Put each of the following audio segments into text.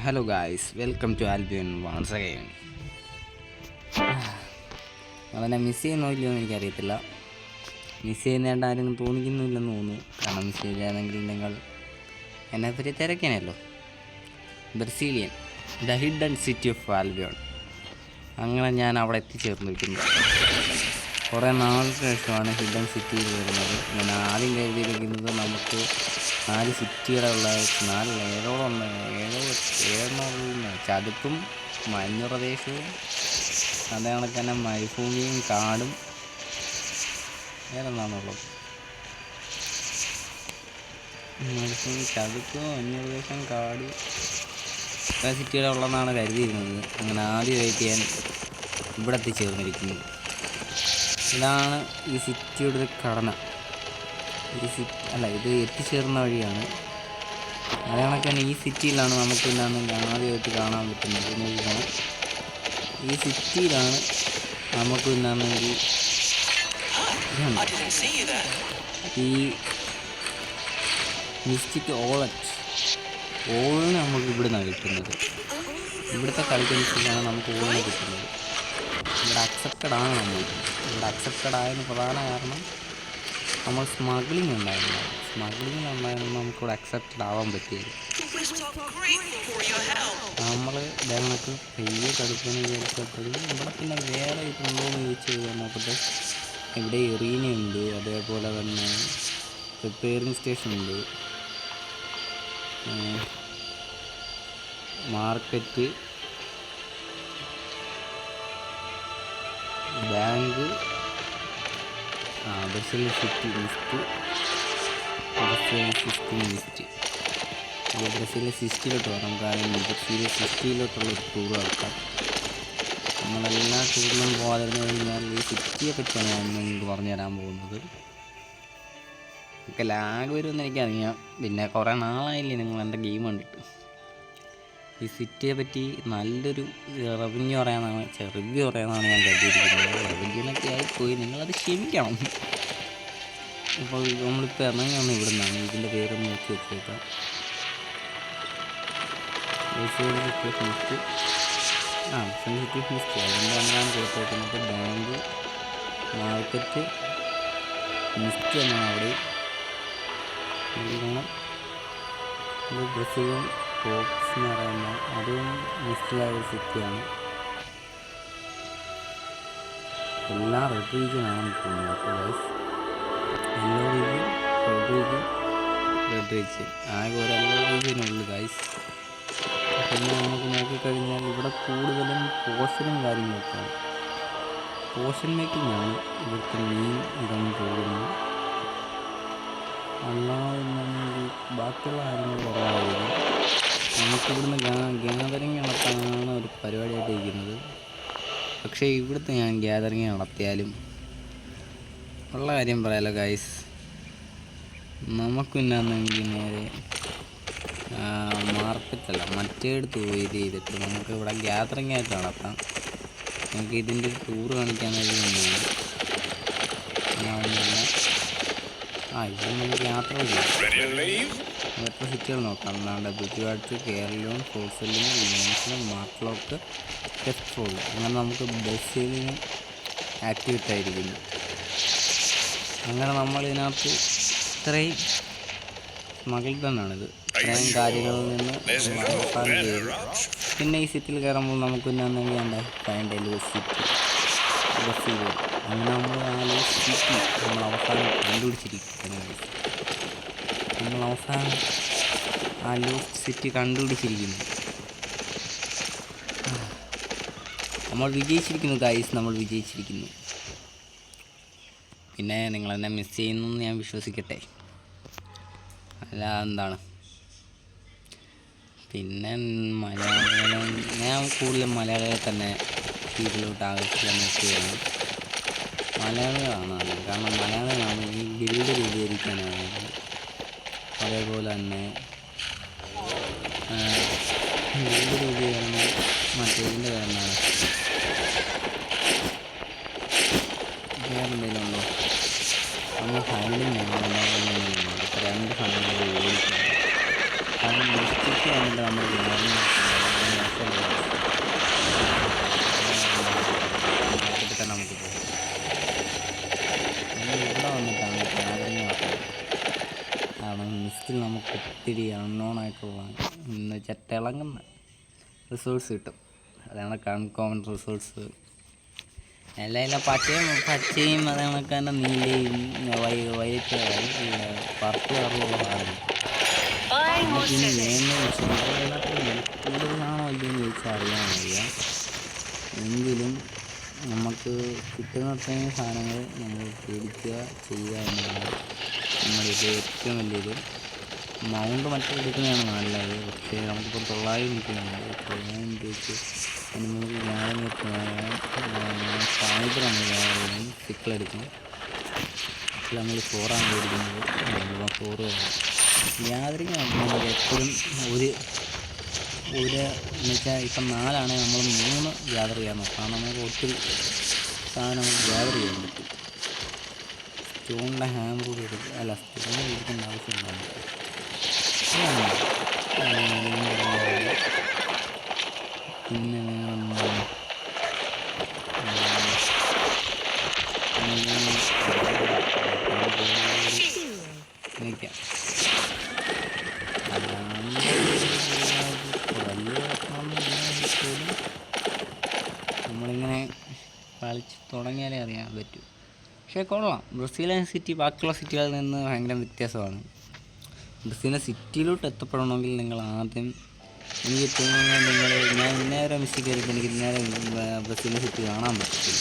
Hello guys, welcome to Albion once again. നിങ്ങളെന്നെ miss ചെയ്യുന്നോ ഇല്ലയോ എന്ന് എനിക്കറിയത്തില്ല. മിസ് ചെയ്യുന്നതായിട്ട് ആരും തോന്നിക്കുന്നില്ലെന്ന് തോന്നുന്നു. കാരണം മിസ് ചെയ്താണെങ്കിൽ നിങ്ങൾ എന്നെപ്പറ്റി തിരക്കാനല്ലോ. Brazilian the hidden city of Albion. അങ്ങനെ ഞാൻ അവിടെ എത്തിച്ചേർന്നിരിക്കുന്നു. കുറേ നാൾക്ക് ശേഷമാണ് ഹിഡൻ സിറ്റിയിൽ വരുന്നത്. ഞാൻ ആദ്യം കരുതിയിരിക്കുന്നത് നമുക്ക് 4 സിറ്റികളുള്ള 4 ഏഴോളം ചതുപ്പും മഞ്ഞു പ്രദേശവും അതേ കണക്ക് തന്നെ മരുഭൂമിയും കാടും ഏതെന്നാണുള്ളത്. മരുഭൂമി, ചതുപ്പും മഞ്ഞു പ്രദേശം, കാട് സിറ്റികളുള്ളതെന്നാണ് കരുതിയിരുന്നത്. അങ്ങനെ ആദ്യമായിട്ട് ഞാൻ ഇവിടെ എത്തിച്ചേർന്നിരിക്കുന്നു. ഇതാണ് ഈ സിറ്റിയുടെ ഒരു ഘടന. ഇത് എത്തിച്ചേർന്ന വഴിയാണ്. അതേ കണക്ക് തന്നെ ഈ സിറ്റിയിലാണ് നമുക്ക് ഇന്നാണെങ്കിൽ ആദ്യമായിട്ട് കാണാൻ പറ്റുന്നത്. നോക്കണം, ഈ സിറ്റിയിലാണ് നമുക്ക് ഇന്നാണെങ്കിൽ ഈ മിസ്റ്റിക് ഓളിന് നമുക്ക് ഇവിടെ നിന്നാണ് കിട്ടുന്നത്. ഇവിടുത്തെ കളിക്കനുസരിച്ചാണ് നമുക്ക് ഓളിനെ കിട്ടുന്നത്. ഇവിടെ അക്സെപ്റ്റഡ് ആണ് ഇവിടെ അക്സെപ്റ്റഡ് ആയതിന് പ്രധാന കാരണം നമ്മൾ സ്മഗ്ലിംഗ് ഉണ്ടായിരുന്നു. നമുക്കിവിടെ അക്സെപ്റ്റഡ് ആവാൻ പറ്റിയത്. നമ്മൾ ഇതേക്ക് പെയ്യ കടുപ്പെന്ന് വിചാരിച്ചപ്പോഴും ഇവിടെ പിന്നെ വേറെ ഇതുണ്ടോയെന്ന് ചോദിച്ചു നോക്കട്ടെ. ഇവിടെ എറീനയുണ്ട്, അതേപോലെ തന്നെ റിപ്പയറിങ് സ്റ്റേഷനുണ്ട്, market, bank, Brazilian city mist. Brazilian സിറ്റിയിലോട്ട് പോകാം. നമുക്ക് ആദ്യം ബ്രസീലിയൻ സിറ്റിയിലോട്ടുള്ള ഒരു ടൂർ നടത്താം. നമ്മളെല്ലാ ടൂറിനും പോകാതിരുന്നു കഴിഞ്ഞാൽ ഈ സിറ്റിയെ പറ്റിയാണ് ഞാൻ നിങ്ങൾക്ക് പറഞ്ഞു തരാൻ പോകുന്നത്. ഒക്കെ ലാഗ് വരുമെന്ന് എനിക്കറിയാം. പിന്നെ കുറേ നാളായില്ലേ നിങ്ങൾ എൻ്റെ ഗെയിം കണ്ടിട്ട്. ഈ സിറ്റിയെ പറ്റി നല്ലൊരു റിവ്യൂ പറയാനാണ് ഞാൻ കരുതിയിരിക്കുന്നത്. റിവ്യൂനൊക്കെ ആയിപ്പോയി, നിങ്ങളത് ക്ഷമിക്കണം. അപ്പോൾ നമ്മളിപ്പോൾ ഇറങ്ങിയാണ് ഇവിടെ നിന്നാണ്. ഇതിൻ്റെ പേരൊന്ന് നോക്കി വെച്ചേക്കാം. മിസ്റ്റ് അതുകൊണ്ട് അങ്ങനെയാണ് കൊടുത്തേക്കുന്നത്. ബാങ്ക്, മാർക്കറ്റ്, മിസ്റ്റ് എന്നാണ് അവിടെ. കാണാം ഇത് ബ്രസീലിയൻ ഫോക്സ് എന്ന് പറയുന്ന അതും മിസ്റ്റിലായ ഒരു സിറ്റിയാണ്. എല്ലാം റെഡ് റീജിയനാണെന്ന് തോന്നുന്നു. അപ്പോൾ guys yellow region, red region ആകെ ഒരു യെല്ലോ റീജിയനുള്ളൂ ഗൈസ്. പിന്നെ നമുക്ക് നോക്കിക്കഴിഞ്ഞാൽ ഇവിടെ കൂടുതലും പോഷനും കാര്യങ്ങളൊക്കെയാണ്. പോഷൻ മേക്കിംഗ് ആണ് ഇവിടുത്തെ മെയിൻ ഇതൊന്നും തോന്നുന്നു. അല്ലാതെ ബാക്കിയുള്ള കാര്യങ്ങൾ കുറവായിരുന്നു. നമുക്കിവിടുന്ന് ഗ്യാതറിങ് നടത്താനാണ് ഒരു പരിപാടിയായിട്ട് ഇരിക്കുന്നത്. പക്ഷേ ഇവിടുത്തെ ഞാൻ ഗ്യാതറിങ് നടത്തിയാലും ഉള്ള കാര്യം പറയാലോ ഗൈസ്, നമുക്കിന്നാണെങ്കിൽ നേരെ മാർക്കറ്റല്ല മറ്റേടുത്ത് പോയി ഇത് ചെയ്തിട്ട് നമുക്ക് ഇവിടെ ഗ്യാതറിങ് ആയിട്ട് നടത്താം. നമുക്ക് ഇതിൻ്റെ ഒരു ടൂർ കാണിക്കാൻ വേണ്ടി തന്നെയാണ്. ഇവിടെ നമുക്ക് യാത്ര ചെയ്യാം. എത്ര സിറ്റികൾ നോക്കാം. അല്ലാണ്ട് ബുദ്ധിവാട്ട്, കേരളവും, ഫോഴ്സലും, ലിയൻസിലും, മാർക്ലോക്ക്, ടെസ്ട്രോൾ. അങ്ങനെ നമുക്ക് ബസ്സിലും ആക്ടിവേറ്റ് ആയിരിക്കുന്നു. അങ്ങനെ നമ്മളിതിനകത്ത് ഇത്രയും സ്മഗിൾ തന്നെയാണിത്. ഇത്രയും കാര്യങ്ങളിൽ നിന്ന് അവസാനം ചെയ്തു. പിന്നെ ഈ സിറ്റിയിൽ കയറുമ്പോൾ നമുക്ക് പിന്നെ എന്തെങ്കിലും എന്താ ഫൈൻഡ് ലൂസ് സിറ്റി ബസ്സിൽ. അങ്ങനെ നമ്മൾ ആ ലൂസ് സിറ്റി നമ്മൾ അവസാനം കണ്ടുപിടിച്ചിരിക്കുന്നു. ആ ലൂസ് സിറ്റി കണ്ടുപിടിച്ചിരിക്കുന്നു. നമ്മൾ വിജയിച്ചിരിക്കുന്നു ഗൈസ്, നമ്മൾ വിജയിച്ചിരിക്കുന്നു. പിന്നെ നിങ്ങളെന്നെ മിസ് ചെയ്യുന്നു എന്ന് ഞാൻ വിശ്വസിക്കട്ടെ. അല്ല എന്താണ്. പിന്നെ മലയാളികളെ ഞാൻ കൂടുതലും മലയാളികളെ തന്നെ ഇതിലോട്ട് ആകർഷിക്കാൻ നോക്കുകയാണ്. മലയാളികളാണ് അത്. കാരണം മലയാളികളാണ് ഈ ബിൽഡ് രൂപീകരിക്കാനാണ്. അതേപോലെ തന്നെ ബിൽഡ് രൂപീകരണം മറ്റേതിൻ്റെ കാരണമാണ്. വേറെന്തെങ്കിലും ഉണ്ടോ? നമ്മൾ ഫൈനലിംഗ് രണ്ട് സമയങ്ങളിൽ ഓടിക്കണം. കാരണം മിസ്റ്റേക്ക് വന്നിട്ട് നമ്മൾ ആയിട്ടുള്ള എന്ന് വെച്ചാൽ തിളങ്ങുന്ന റിസോഴ്സ് കിട്ടും. അതാണ് അൺകോമൺ റിസോഴ്സ്. എല്ലാം പച്ചയും അത് കണക്ക് തന്നെ നീലയും വൈറ്റ് പർപ്പിൾ കളറുള്ള സാധനം. പിന്നെ വേണമെന്ന് വെച്ചാൽ കൂടുതലാണോ ഇല്ലെന്ന് ചോദിച്ചാൽ അറിയാൻ വയ്യ. എങ്കിലും നമുക്ക് കിട്ടുന്ന അത്രയും സാധനങ്ങൾ നമ്മൾ പേടിക്കുക ചെയ്യുക എന്നതാണ് നമ്മളിത് ഏറ്റവും വലിയത്. മൗണ്ട് മറ്റേ എടുക്കുന്നതാണ് നല്ലത്. പക്ഷേ നമുക്കിപ്പോൾ 900 നിൽക്കുന്നുണ്ട്. 900 രൂപയ്ക്ക് അതിന് നമുക്ക് ഫൈബറാണ് ഗ്യാലറിയും സിക്കിളെടുക്കും. അപ്പോൾ നമ്മൾ 4 മേടിക്കുന്നത്. 4 ഗ്യാതറിങ് നമുക്ക് എപ്പോഴും ഒരു എന്ന് വെച്ചാൽ ഇപ്പം 4 ആണെങ്കിൽ നമ്മൾ 3 ഗ്യാദർ ചെയ്യാൻ നോക്കാം. കാരണം നമുക്ക് ഒത്തിരി സാധനം നമുക്ക് ഗ്യാദർ ചെയ്യാൻ പറ്റും. സ്റ്റോണിൻ്റെ ഹാമർ കൂടി എടുക്കുക. അല്ല, സ്റ്റോൺ എടുക്കേണ്ട ആവശ്യമില്ല. പിന്നെ നിൽക്കാം. നമ്മളിങ്ങനെ കളിച്ച് തുടങ്ങിയാലേ അറിയാൻ പറ്റും. പക്ഷേ കൊള്ളാം. ബ്രസീലിയൻ സിറ്റി ബാക്കിയുള്ള സിറ്റികളിൽ നിന്ന് ഭയങ്കര വ്യത്യാസമാണ്. ബ്രസീലിയൻ സിറ്റിയിലോട്ട് എത്തപ്പെടണമെങ്കിൽ നിങ്ങൾ ആദ്യം, എനിക്ക് തോന്നുന്നത് ഞാൻ ഇന്നേരം മിസ്സിൽ കയറിയപ്പോൾ എനിക്ക് ഇന്നേരം ബ്രസീലിയൻ സിറ്റി കാണാൻ പറ്റത്തില്ല.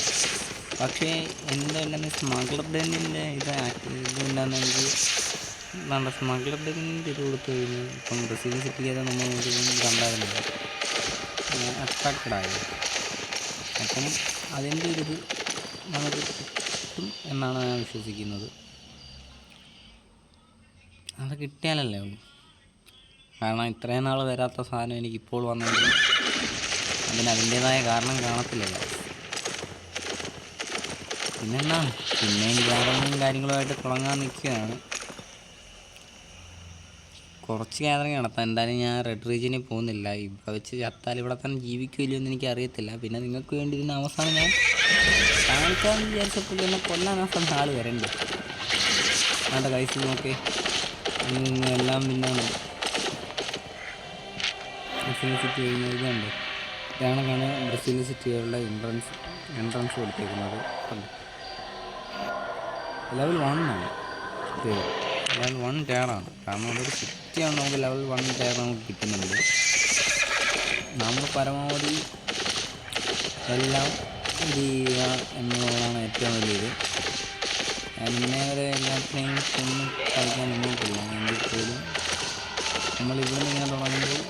പക്ഷേ എന്തായാലും സ്മഗ്ലർ ഡെന്നിൻ്റെ ഇതുണ്ടാകുന്ന എനിക്ക് വേണ്ട. സ്മഗ്ലർ ഡെന്നിൻ്റെ ഇത് കൊടുത്തു കഴിഞ്ഞാൽ ഇപ്പം ബ്രസീലിയൻ സിറ്റിക്ക് നമ്മൾ കണ്ടായിരുന്നില്ല, അട്രാക്റ്റഡായത്. അപ്പം അതിൻ്റെ ഒരിത് നമുക്ക് കിട്ടും എന്നാണ് ഞാൻ വിശ്വസിക്കുന്നത്. അത് കിട്ടിയാലല്ലേ ഉള്ളൂ. കാരണം ഇത്രയും നാൾ വരാത്ത സാധനം എനിക്കിപ്പോൾ വന്നെങ്കിൽ അതിൻ്റേതായ കാരണം കാണത്തില്ലല്ലോ. പിന്നെന്താണ്, പിന്നെയും ഗ്യാദറിങ്ങും കാര്യങ്ങളുമായിട്ട് തുടങ്ങാൻ നിൽക്കുകയാണ്. കുറച്ച് ഗ്യാദറിങ് നടത്താം. എന്തായാലും ഞാൻ റെഡ് റീജിയനിൽ പോകുന്നില്ല. ഇവിടെ വെച്ച് ചത്താൽ ഇവിടെ തന്നെ ജീവിക്കുമല്ലോ എന്ന് എനിക്ക് അറിയത്തില്ല. പിന്നെ നിങ്ങൾക്ക് വേണ്ടി ഇതിന് അവസാനം ഞാൻ കാണിക്കാമെന്ന് വിചാരിച്ചപ്പോൾ എന്നെ കൊല്ലാൻ ആ സമയം ആൾ വരണ്ടേ. വേണ്ട കൈസ് നോക്കി എല്ലാം പിന്നാണ് ബ്രസീലിയൻ സിറ്റി കഴിഞ്ഞത്. ഇതുണ്ട്, ഇതാണൊക്കെയാണ് ബ്രസീലിയൻ സിറ്റികളുടെ എൻട്രൻസ് കൊടുത്തേക്കുന്നത്. ലെവൽ 1 ആണ്. ലെവൽ 1 ടയറാണ്. കാരണം അതൊരു സിറ്റിയാണ്. നമുക്ക് ലെവൽ 1 ടയർ നമുക്ക് കിട്ടുന്നുണ്ട്. നമ്മൾ പരമാവധി എല്ലാം ഇത് ചെയ്യുക എന്നുള്ളതാണ് ഏറ്റവും വലിയത്. ഞാൻ ഇന്നേ വരെ എല്ലാത്തിനെയും ഒന്നും കളിക്കാൻ നിന്നിട്ടില്ല. എങ്കിൽ പോലും നമ്മളിവിടെ നിന്ന് ഇങ്ങനെ തുടങ്ങുമ്പോൾ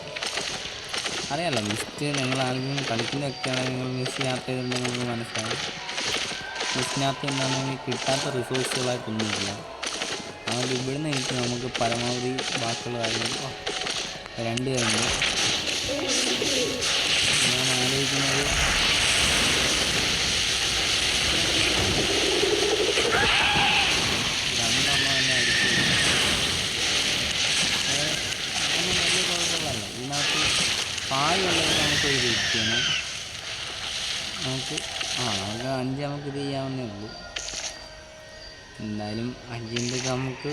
അറിയാമല്ലോ, മിസ്റ്റ് നിങ്ങൾ ആരെങ്കിലും കളിക്കുന്നതൊക്കെയാണെങ്കിൽ നിങ്ങൾ മിസ് യാത്ര ചെയ്തിട്ടുണ്ടെങ്കിൽ നമുക്ക് മനസ്സിലാവും. മിസ്സിനകത്ത് എന്താണെങ്കിൽ കിട്ടാത്ത റിസോഴ്സുകളായിട്ടൊന്നുമില്ല. അതുകൊണ്ട് ഇവിടുന്ന് എനിക്ക് നമുക്ക് പരമാവധി ബാക്കിയുള്ള കാര്യങ്ങൾ 2 കാര്യങ്ങൾ ഞാൻ ആലോചിക്കുന്നത്. പായുള്ളത് നമുക്കൊരു വ്യക്തിയാണ്. നമുക്ക് 5 നമുക്ക് ഇത് ചെയ്യാവുന്നേ ഉള്ളൂ. എന്തായാലും 5ൻ്റെ നമുക്ക്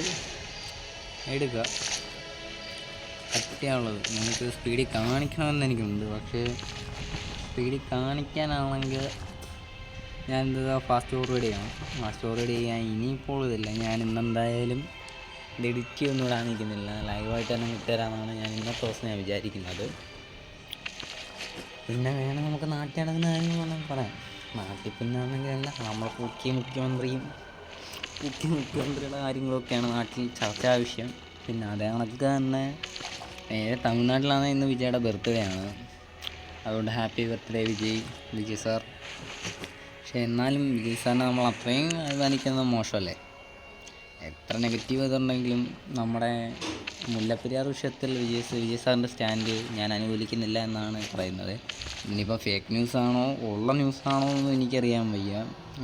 എടുക്കുക. പറ്റിയാണുള്ളത് നമുക്ക് സ്പീഡിൽ കാണിക്കണമെന്ന് എനിക്കുണ്ട്. പക്ഷേ സ്പീഡിൽ കാണിക്കാനാണെങ്കിൽ ഞാൻ എന്താ ഫാസ്റ്റ് ഫോർവേഡ് ചെയ്യണം. ഫാസ്റ്റ് ഫോർവേഡ് ചെയ്യാൻ ഇനിയിപ്പോൾ ഇതില്ല. ഞാൻ ഇന്നെന്തായാലും ഇത് എഡിറ്റ് ഒന്നും ഇടാൻ നിൽക്കുന്നില്ല. ലൈവായിട്ട് തന്നെ കിട്ടുതരാമെന്നാണ് ഞാൻ ഇന്നത്തെ ദിവസം ഞാൻ വിചാരിക്കുന്നത്. പിന്നെ വേണം നമുക്ക് നാട്ടിൽ നടക്കുന്ന കാര്യങ്ങൾ വേണമെങ്കിൽ പറയാം. നാട്ടിൽ പിന്നെ ആണെങ്കിൽ അല്ല, നമ്മളെ മുഖ്യമന്ത്രിയുടെ കാര്യങ്ങളൊക്കെയാണ് നാട്ടിൽ ചർച്ചാ വിഷയം. പിന്നെ അതേ കണക്ക് തന്നെ തമിഴ്നാട്ടിലാണ് ഇന്ന് വിജയുടെ ബർത്ത്ഡേ ആണ്. അതുകൊണ്ട് ഹാപ്പി ബർത്ത്ഡേ വിജയ് സാർ. പക്ഷെ എന്നാലും വിജയ് സാറിനെ നമ്മൾ അത്രയും അഭിമാനിക്കുന്നത് മോശമല്ലേ. എത്ര നെഗറ്റീവ് ഇതുണ്ടെങ്കിലും നമ്മുടെ മുല്ലപ്പെരിയാർ വിഷയത്തിൽ വിജയ് സാറിൻ്റെ സ്റ്റാൻഡ് ഞാൻ അനുകൂലിക്കുന്നില്ല എന്നാണ് പറയുന്നത്. ഇനിയിപ്പോൾ ഫേക്ക് ന്യൂസാണോ ഉള്ള ന്യൂസാണോ എന്ന് എനിക്കറിയാൻ വയ്യ.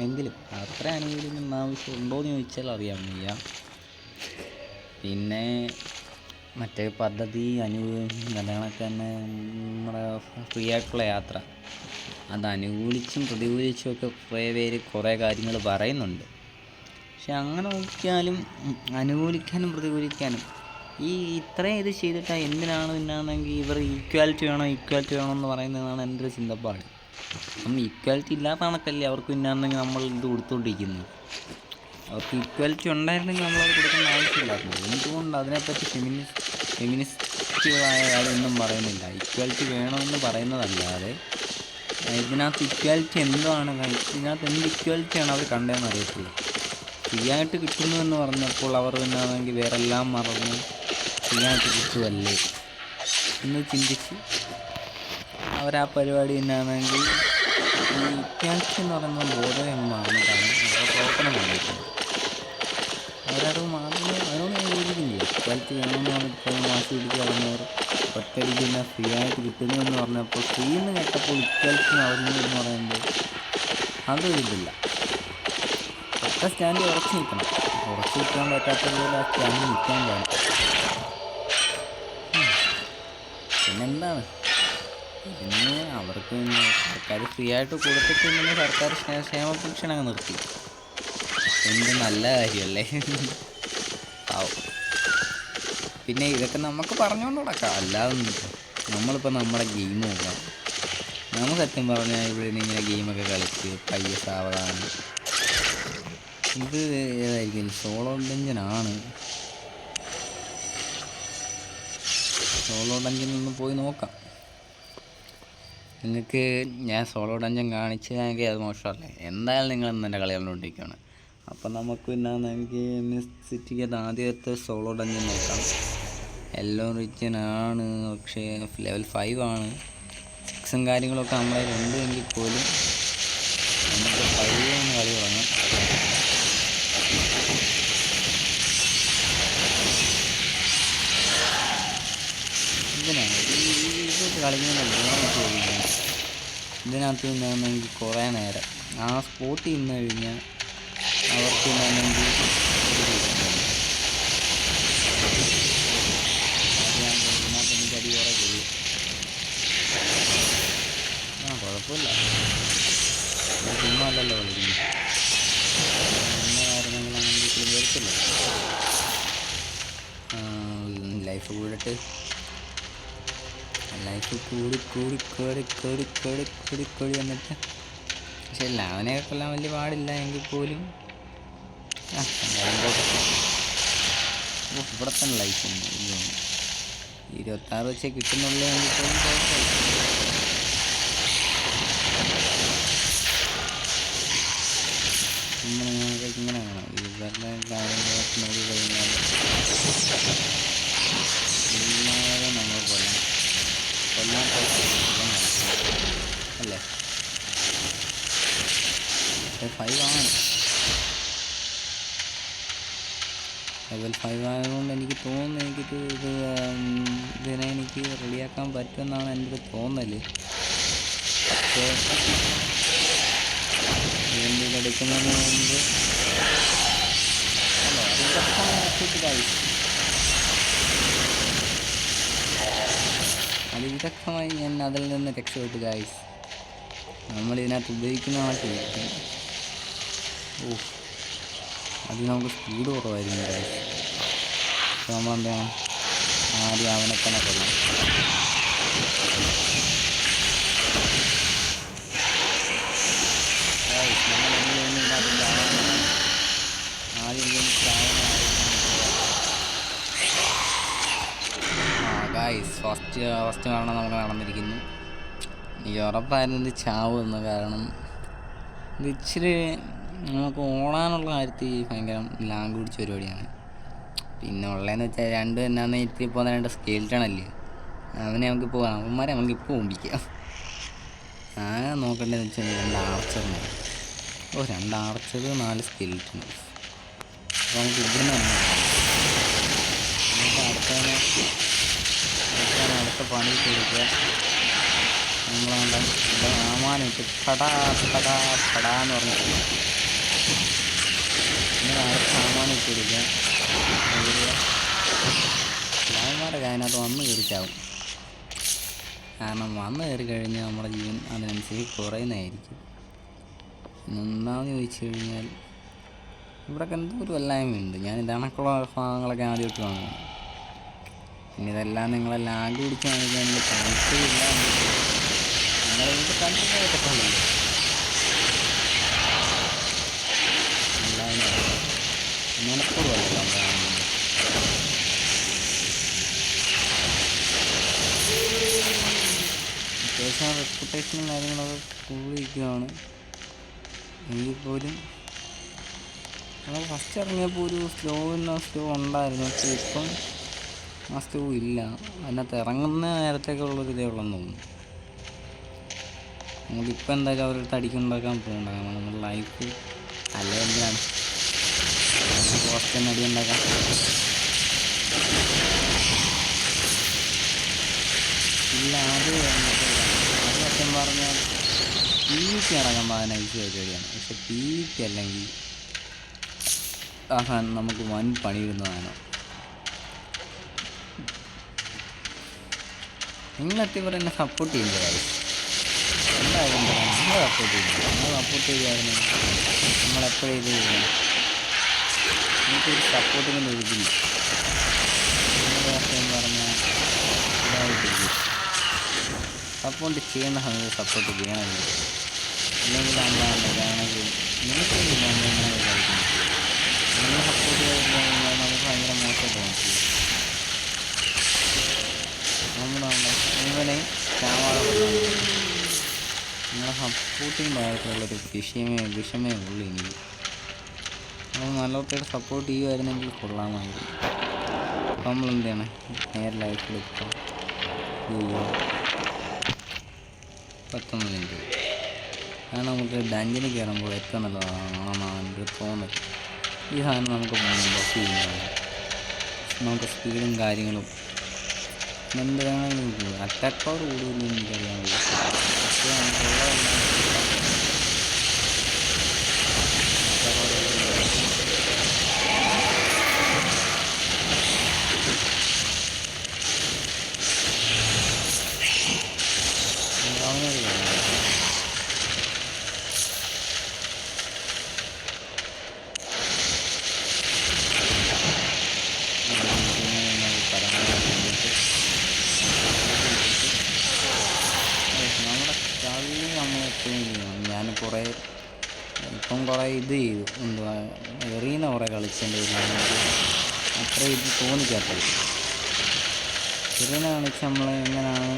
എങ്കിലും അത്ര അനുകൂലിക്കുന്ന ആവശ്യം ഉണ്ടോയെന്ന് ചോദിച്ചാൽ അറിയാൻ വയ്യ. പിന്നെ മറ്റേ പദ്ധതി കല്യാണമൊക്കെ തന്നെ നമ്മുടെ ഫ്രീ ആയിട്ടുള്ള യാത്ര അത് അനുകൂലിച്ചും പ്രതികൂലിച്ചും ഒക്കെ കുറേ പേര് കുറേ കാര്യങ്ങൾ പറയുന്നുണ്ട്. പക്ഷെ അങ്ങനെ നോക്കിയാലും അനുകൂലിക്കാനും പ്രതികൂലിക്കാനും ഈ ഇത്രയും ഇത് ചെയ്തിട്ട് എന്തിനാണ് പിന്നാണെങ്കിൽ ഇവർ ഈക്വാലിറ്റി വേണമെന്ന് പറയുന്നതാണ് എൻ്റെ ഒരു ചിന്തപ്പാട്. അപ്പം ഈക്വാലിറ്റി ഇല്ലാത്ത കണക്കല്ലേ അവർക്ക് പിന്നാണെങ്കിൽ നമ്മൾ ഇത് കൊടുത്തുകൊണ്ടിരിക്കുന്നത്. അവർക്ക് ഈക്വാലിറ്റി ഉണ്ടായിരുന്നെങ്കിൽ നമ്മളത് കൊടുക്കേണ്ട ആവശ്യമില്ലായിരുന്നു. എന്തുകൊണ്ട് അതിനെപ്പറ്റി ഫെമിനിസ്റ്റുകളായ ആളൊന്നും പറയുന്നില്ല. ഈക്വാലിറ്റി വേണമെന്ന് പറയുന്നതല്ലാതെ ഇതിനകത്ത് ഇക്വാലിറ്റി എന്താണ്, ഇതിനകത്ത് എന്ത് ഇക്വാലിറ്റിയാണ് അവർ കണ്ടതെന്ന് അറിയത്തില്ല. ഫ്രീ ആയിട്ട് കിട്ടുന്നു എന്ന് പറഞ്ഞപ്പോൾ അവർ പിന്നാണെങ്കിൽ വേറെ എല്ലാം മറന്ന് ഫ്രീ ആയിട്ട് കിട്ടുമല്ലേ എന്ന് ചിന്തിച്ച് അവരാ പരിപാടി പിന്നാണെങ്കിൽ ഈ ഇക്വാലിറ്റി എന്ന് പറയുന്നത് ബോധമാണ് അവരുടെ പ്രവർത്തനം കൊണ്ടിരിക്കുന്നത്. അവരത് മാത്രമേ അതിനോട് യോജിക്കുന്നില്ല. ഇക്വാലിറ്റി വേണമെന്നാണ് ഇപ്പോൾ മാറ്റി പിടിച്ച് കളഞ്ഞവർ ഒറ്റയടിക്ക് തന്നെ ഫ്രീ ആയിട്ട് കിട്ടുന്നു എന്ന് പറഞ്ഞപ്പോൾ ഫ്രീ എന്ന് കേട്ടപ്പോൾ ഇക്വാലിറ്റി നടന്നു എന്ന് പറയുമ്പോൾ അതൊരിതില്ല. ഒറ്റ സ്റ്റാൻഡ് ഉറച്ചു നിൽക്കണം. ഉറച്ചു നിൽക്കാൻ പറ്റാത്തതുപോലെ ആ സ്റ്റാൻഡിൽ നിൽക്കാൻ പാടില്ല. പിന്നെന്താണ് പിന്നെ അവർക്ക് സർക്കാർ ഫ്രീ ആയിട്ട് കൊടുത്തിട്ട് പിന്നെ സർക്കാർ ക്ഷേമ പെൻഷൻ അങ്ങ് നിർത്തി. എന്ത് നല്ല കാര്യമല്ലേ. ആവും. പിന്നെ ഇതൊക്കെ നമുക്ക് പറഞ്ഞുകൊണ്ട് നടക്കാം. അല്ലാതെ നമ്മളിപ്പോൾ നമ്മുടെ ഗെയിം നോക്കാം. നമുക്ക് സത്യം പറഞ്ഞാൽ ഇവിടെ നിന്ന് ഇങ്ങനെ ഗെയിമൊക്കെ കളിച്ച് പയ്യെ സാവധാനം ഇത് ഏതായിരിക്കും സോളോ ഡഞ്ചനാണ്. സോളോ ഡഞ്ചനിൽ ഒന്ന് പോയി നോക്കാം. നിങ്ങൾക്ക് ഞാൻ സോളോ ഡഞ്ചൻ കാണിച്ചെങ്കിൽ അത് മോശമല്ലേ. എന്തായാലും നിങ്ങളെന്ന് എൻ്റെ കളി കണ്ടുകൊണ്ടിരിക്കുകയാണ്. അപ്പം നമുക്ക് പിന്നെ നമുക്ക് സിറ്റിക്ക് ആദ്യത്തെ സോളോ ഡഞ്ചൻ നോക്കാം. യെല്ലോ റീജിയനാണ്, പക്ഷേ ലെവൽ 5 ആണ്. 6ഉം കാര്യങ്ങളൊക്കെ നമ്മളെ ഉണ്ട് എങ്കിൽ പോലും നമുക്ക് 5 കളി തുടങ്ങാം. ഇതിനാണ് ഇത് കളിക്കുന്നത്. ഇതിനകത്ത് നിന്നാണെങ്കിൽ കുറേ നേരം ആ സ്പോട്ടിൽ നിന്ന് കഴിഞ്ഞാൽ അവർക്ക് നിന്നാണെങ്കിൽ ഇതിനകത്ത് അടി കുറേ കൊള്ളു. കുഴപ്പമില്ല. ചുമ്മാ അല്ലല്ലോ കളിക്കുന്നത്. കാര്യമെങ്കിൽ അങ്ങനെ വരത്തില്ല. ലൈഫ് കൂടിട്ട് ലൈഫ് കൂടി വന്നിട്ട് പക്ഷെ അവനെ കൊല്ലാൻ വലിയ പാടില്ല എങ്കിൽ പോലും ഇവിടെ തന്നെ ലൈഫ് ഉണ്ട്. 26 വെച്ചേ കിട്ടുന്നുള്ളൂ എങ്കിൽ പോലും കുഴപ്പമില്ല. ഇങ്ങനെ വേണം ഇവരുടെ കാര്യങ്ങളൊക്കെ നോക്കി കഴിഞ്ഞാൽ ഇല്ലാതെ നമ്മൾ കൊല്ലാൻ അല്ലേ. 5 ആണ്. ലെവൽ 5 ആയതുകൊണ്ട് എനിക്ക് തോന്നുന്നു ഇതിനെ എനിക്ക് റെഡിയാക്കാൻ പറ്റുമെന്നാണ് എൻ്റെ ഒരു തോന്നൽ. പക്ഷേ ഇതിൻ്റെ എടുക്കുന്നതിന് മുമ്പ് അതിവിദഗ്ധമായി ഞാൻ അതിൽ നിന്ന് രക്ഷപ്പെട്ടു ഗായ്സ്. നമ്മളിതിനകത്ത് ഉപയോഗിക്കുന്ന ആട്ടിരിക്കും. അത് നമുക്ക് സ്പീഡ് കുറവായിരുന്നു ഗായ്സ്. അപ്പോൾ നമ്മളെന്താണ് ആദ്യം അവനെ തന്നെ കൊല്ലാം. ഫസ്റ്റ് കാരണം നമുക്ക് നടന്നിരിക്കുന്നു. ഈ ഉറപ്പായിരുന്നു ഇത് ചാവുമെന്ന്. കാരണം ഇത് ഇച്ചിരി നമുക്ക് ഓടാനുള്ള കാര്യത്തിൽ ഭയങ്കര ലാഗ് പിടിച്ച പരിപാടിയാണ്. പിന്നെ ഉള്ളതെന്ന് വെച്ചാൽ രണ്ട് എന്നാന്ന് ഇത്തിരി പോകുന്ന 2 സ്കെൽറ്റണല്ലേ. അവനെ നമുക്കിപ്പോൾ അവന്മാരെ നമുക്കിപ്പോൾ ഓടിക്കാം. നോക്കേണ്ടതെന്ന് വെച്ചാൽ 2 ആർച്ചറിന് 2 ആർച്ചർ 4 സ്കെൽറ്റൺ. അപ്പോൾ നമുക്ക് ഇവിടുന്ന് നമുക്ക് അടുത്ത പണി കൊടുക്കുക. നമ്മളാണ്ട് ആമാനിട്ട് പടാന്ന് പറഞ്ഞിട്ടില്ല. ഇങ്ങനെ അടുത്ത ആമാനിട്ട് കൊടുക്കുക. അവന്മാരുടെ അതിനകത്ത് വന്ന് കയറിച്ചാവും. കാരണം വന്ന് കയറി കഴിഞ്ഞാൽ നമ്മുടെ ജീവൻ അതിനനുസരിച്ച് കുറയുന്നതായിരിക്കും. ഒന്നാമെന്ന് ചോദിച്ചു കഴിഞ്ഞാൽ ഇവിടെയൊക്കെ എന്തോ ഒരു വല്ലായ്മയുണ്ട്. ഞാൻ ഇതണക്കുള്ള ഭാഗങ്ങളൊക്കെ ആദ്യമായിട്ട് കാണുന്നു. പിന്നെ ഇതെല്ലാം നിങ്ങളെ ലാഗ് പിടിച്ച് കാണിക്കാൻ താല്പര്യമില്ല. നിങ്ങളിത് കണ്ടിന്യൂ പറ്റുള്ളൂ. മനഃപൂർവ്വമല്ല നമ്മൾ അത്യാവശ്യം റെപ്യൂട്ടേഷനും കാര്യങ്ങളൊക്കെ കൂടിയിരിക്കുകയാണ്. എങ്കിൽ പോലും നമ്മൾ ഫസ്റ്റ് ഇറങ്ങിയപ്പോൾ ഒരു സ്ലോ ഉണ്ടായിരുന്നു. പക്ഷേ ഇപ്പം ആ സ്ലോ ഇല്ല. അതിനകത്ത് ഇറങ്ങുന്ന നേരത്തേക്കുള്ളൊരു ഇതേ ഉള്ളെന്ന് തോന്നുന്നു. നമുക്കിപ്പോൾ എന്തായാലും അവരുടെ അടിക്കുണ്ടാക്കാൻ പോകണ്ട. കാരണം നമ്മുടെ ലൈഫ് അല്ല എന്തിനാണ് പോസ്റ്റ് തന്നെ അടി ഉണ്ടാക്കാം. ഇല്ല അത് സത്യം പറഞ്ഞാൽ PvP ഇറങ്ങുമ്പോൾ അത് നൈസ് പരിപാടിയാണ്. പക്ഷെ PvP അല്ലെങ്കിൽ ആ സാധനം നമുക്ക് വൻ പണിയിടുന്നതാണ്. നിങ്ങളെത്തിയപ്പോൾ എന്നെ സപ്പോർട്ട് ചെയ്യുന്ന കാര്യം എന്തായാലും നമ്മൾ സപ്പോർട്ട് ചെയ്യുന്നു. നമ്മൾ സപ്പോർട്ട് ചെയ്യുകയായിരുന്നു നമ്മളെപ്പോഴും ഇത് ചെയ്യണം. എനിക്കൊരു സപ്പോർട്ടിങ്ങിൻ്റെ ഒരിതില്ല. സത്യം പറഞ്ഞാൽ ഇതായിട്ടില്ല. സപ്പോർട്ട് ചെയ്യുന്ന സമയത്ത് സപ്പോർട്ട് ചെയ്യണമെങ്കിൽ അല്ലെങ്കിൽ നമ്മളാണെങ്കിൽ നിങ്ങൾക്ക് നമ്മളിങ്ങനെ കളിക്കുന്നു. നിങ്ങൾ സപ്പോർട്ട് ചെയ്ത് കഴിഞ്ഞാൽ നമുക്ക് ഭയങ്കര മോശമായിട്ട് തോന്നില്ല. ഇവനെ ചാവാള നിങ്ങളെ സപ്പോർട്ടിൻ്റെ ആയിട്ടുള്ളൊരു വിഷമേ ഉള്ളൂ. എനിക്ക് നമ്മൾ നല്ലോട്ടമായിട്ട് സപ്പോർട്ട് ചെയ്യുമായിരുന്നെങ്കിൽ കൊള്ളാമായിരുന്നു. അപ്പം നമ്മളെന്ത് ചെയ്യണം? നേരെ ലൈഫിൽ ഇപ്പോൾ ചെയ്യുക 11 മിനിറ്റ്. കാരണം നമുക്ക് ഡഞ്ചിന് കയറുമ്പോൾ ഏറ്റവും നല്ലതാണെന്നാണ് എനിക്ക് തോന്നുന്നത്. ഈ സാധനം നമുക്ക് ബസ് ചെയ്യുന്നതാണ്. നമുക്ക് സ്പീഡും കാര്യങ്ങളും എന്ത് വേണമെങ്കിലും കൂടും. അറ്റാക്ക് പവർ കൂടുതലും എനിക്കറിയാൻ പറ്റും. പക്ഷേ നമുക്കുള്ളതെല്ലാം ഞാൻ ഇപ്പം കുറേ ഇത് ചെയ്തു. എന്തുവാ എറീന കുറേ കളിച്ചതിൻ്റെ വീട്ടിലാണ് അത്ര ഇത് തോന്നിക്കാത്തത്. എറീന കളിച്ച് നമ്മൾ എങ്ങനെയാണ്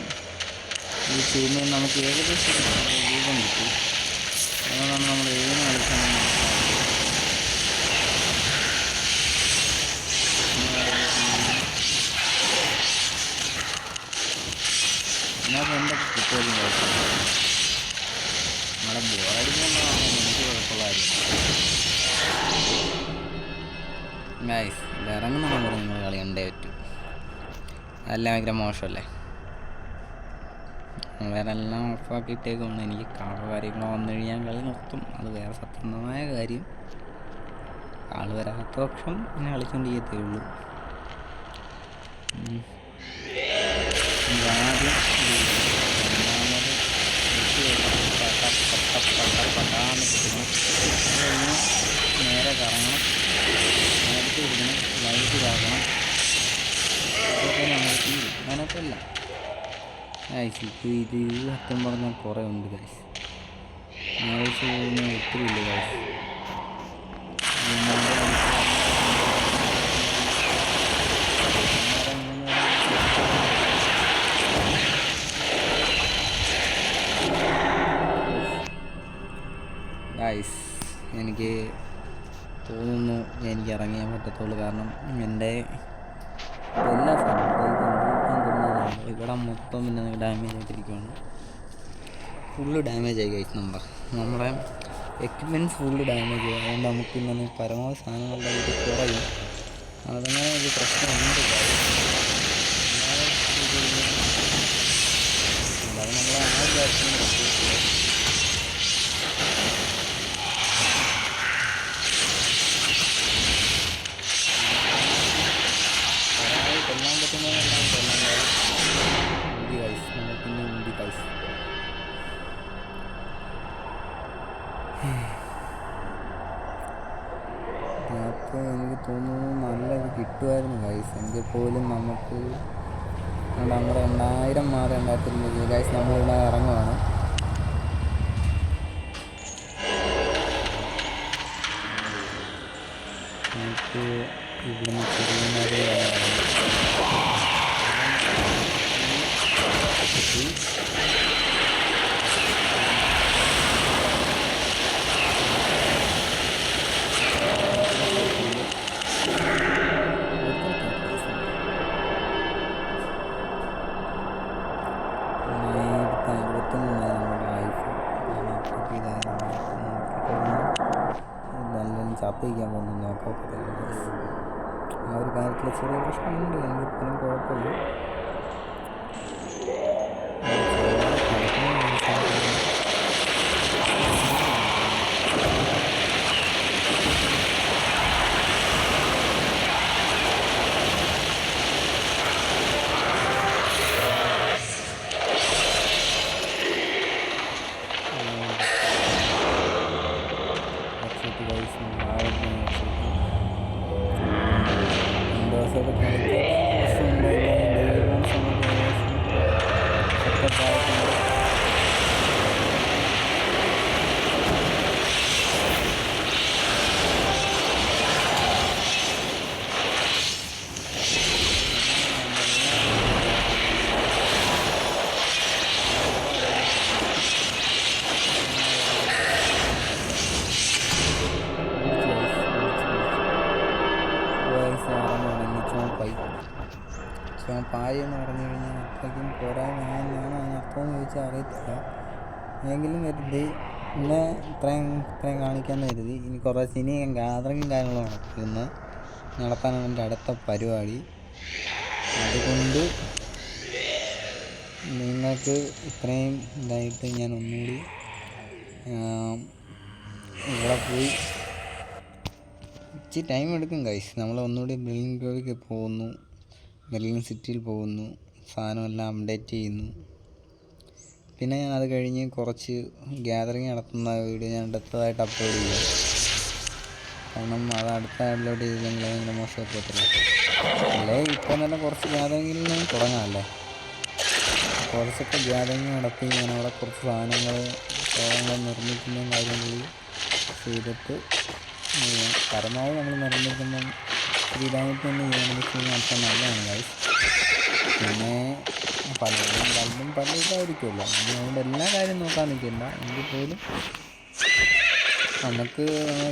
ഇത് ചെയ്യുന്നത് നമുക്ക് ഏകദേശം രൂപം കിട്ടി. അതുകൊണ്ടാണ് നമ്മൾ എറീന കളിക്കാൻ ഇതിനകത്ത് എന്തൊക്കെ കിട്ടുമല്ലോ കുഴപ്പമില്ല. നമ്മളെ ബോറടിക്കൊണ്ടാണ് എനിക്ക് കുഴപ്പമുള്ളതായിരുന്നു. ഗൈസ് ഇത് ഇറങ്ങുന്ന നമ്പർ നിങ്ങൾ കളി കണ്ടേ പറ്റും. അതെല്ലാം ഭയങ്കര മോശമല്ലേ? വേറെ എല്ലാം ഓഫാക്കിയിട്ടേക്കാണ്. എനിക്ക് കാര്യങ്ങളോ വന്നു കഴിഞ്ഞാൽ കളി നിർത്തും. അത് വേറെ സത്യമായ കാര്യം. ആൾ വരാത്ത പക്ഷം ഇങ്ങനെ കളിച്ചുകൊണ്ടിരിക്കത്തേ ഉള്ളൂ. ആദ്യം രണ്ടാമത് പട്ടാന്ന് കിട്ടണം. നേരെ കറങ്ങണം, നേരത്തെ ഇരിക്കണം, ലൈറ്റ് ഇതാക്കണം. ഇതൊക്കെ നമ്മൾ തീരും. അങ്ങനത്തെ അല്ല ഗൈസ്. ഇപ്പോൾ ഇത് സത്യം പറഞ്ഞാൽ കുറേ ഉണ്ട് ഗൈസ്. ആവശ്യം ഒത്തിരി ഇല്ല ഗൈസ്. ഗൈസ് എനിക്ക് തോന്നുന്നു എനിക്ക് ഇറങ്ങിയാൻ പറ്റത്തുള്ളൂ. കാരണം എൻ്റെ എല്ലാ സാധനവും ഇവിടെ മൊത്തം പിന്നെ ഡാമേജ് ആയിട്ടിരിക്കുകയാണ്. ഫുള്ള് ഡാമേജ് ആയി ഗൈസ്. നമ്മുടെ എക്യുപ്മെൻറ്റ്സ് ഫുള്ള് ഡാമേജ് ആയി. അതുകൊണ്ട് നമുക്ക് ഇങ്ങനെ പരമാവധി സാധനങ്ങളുടെ ഇത് കുറയും. അതങ്ങനെ ഒരു പ്രശ്നമുണ്ട്. അത് നമ്മളെ ആ കാര്യത്തിന് കൊല്ലാൻ പറ്റുന്നതെല്ലാം കൊല്ലാൻ മുടി ഗൈസ്. നമ്മൾ പിന്നെ മുടി ഗൈസ്. അപ്പോൾ എനിക്ക് തോന്നുന്നു നല്ലത് കിട്ടുമായിരുന്നു ഗൈസ്. എങ്കിൽ പോലും നമുക്ക് നമ്മുടെ 1000 മാറി 2020 ഗൈസ് നമ്മളിവിടെ ഇറങ്ങുവാണ്. നമുക്ക് ഇവിടുന്ന് ചെറിയ ചത്തിരിക്കാൻ പോകുന്നു നോക്കത്തില്ല. ആ ഒരു കാര്യത്തിൽ ചെറിയ പ്രശ്നമുണ്ട്, എങ്കിൽ പോലും കുഴപ്പമില്ല. പായ എന്ന് പറഞ്ഞു കഴിഞ്ഞാൽ അത്രയ്ക്കും പോരായ്മയാണെന്നാണ് അതിനർത്ഥമെന്ന് ചോദിച്ചാൽ അറിയത്തില്ല. എങ്കിലും കരുതി ഇന്ന് ഇത്രയും കാണിക്കാമെന്ന് കരുതി. ഇനി കുറച്ച് ഇനിയും ഗാദറിങ്ങും കാര്യങ്ങളും ഇന്ന് നടത്താനാണ് എൻ്റെ അടുത്ത പരിപാടി. അതുകൊണ്ട് നിങ്ങൾക്ക് ഇത്രയും ഇതായിട്ട് ഞാൻ ഒന്നുകൂടി ഇവിടെ പോയി ഇച്ചിരി ടൈം എടുക്കും ഗൈസ്. നമ്മൾ ഒന്നുകൂടി ബിൽഡിംഗ് ഗ്രോയ്ക്ക് പോകുന്നു, ബെർലിൻ സിറ്റിയിൽ പോകുന്നു, സാധനമെല്ലാം അപ്ഡേറ്റ് ചെയ്യുന്നു. പിന്നെ ഞാൻ അത് കഴിഞ്ഞ് കുറച്ച് ഗ്യാതറിങ് നടത്തുന്ന വീഡിയോ ഞാൻ അടുത്തതായിട്ട് അപ്ലോഡ് ചെയ്യും. കാരണം അത് അടുത്ത അപ്ലോഡ് ചെയ്തില്ലെങ്കിൽ ഭയങ്കര മോശമായി പോകത്തില്ല. അല്ലേ ഇപ്പം തന്നെ കുറച്ച് ഗ്യാതറിങ്ങിൽ നിന്ന് തുടങ്ങാമല്ലേ. കുറച്ചൊക്കെ ഗ്യാതറിങ് നടത്തി ഞാൻ അവിടെ കുറച്ച് സാധനങ്ങൾ നിർമ്മിക്കുന്നതും കാര്യങ്ങൾ ചെയ്തിട്ട് പരമാവധി നമ്മൾ നിർമ്മിക്കുമ്പം ഇതായിട്ട് തന്നെ ചെയ്യണമെന്ന് അത്ര നല്ലതാണ് ഗൈസ്. പിന്നെ പലരും പല ഇതായിരിക്കുമല്ലോ. അതുകൊണ്ട് എല്ലാ കാര്യം നോക്കാൻ നിൽക്കില്ല. എങ്കിൽ പോലും നമുക്ക്